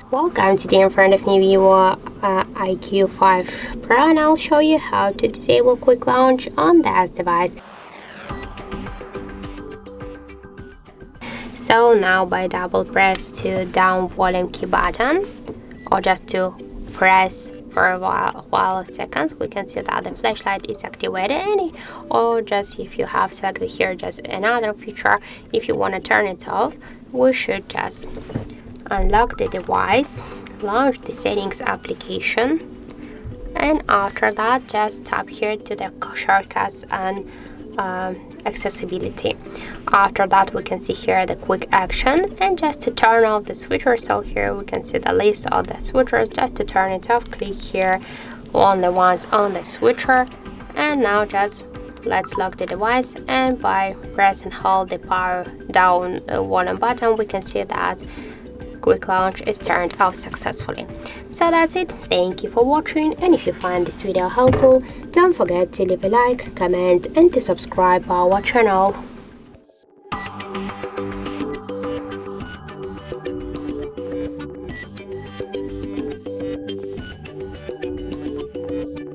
Welcome, today in front of me VIVO IQOO 5 Pro, and I'll show you how to disable quick launch on this device. So now by double press to down volume key button, or just to press for a while of seconds, we can see that the flashlight is activated. Or just if you have selected here just another feature, if you want to turn it off, we should just unlock the device, launch the settings application, and after that just tap here to the shortcuts and accessibility. After that we can see here the quick action, and just to turn off the switcher, so here we can see the list of the switchers. Just to turn it off, click here only once on the switcher, and now just let's lock the device, and by press and hold the power down volume button, we can see that quick launch is turned off successfully. So that's it. Thank you for watching, and if you find this video helpful, don't forget to leave a like, comment, and to subscribe our channel.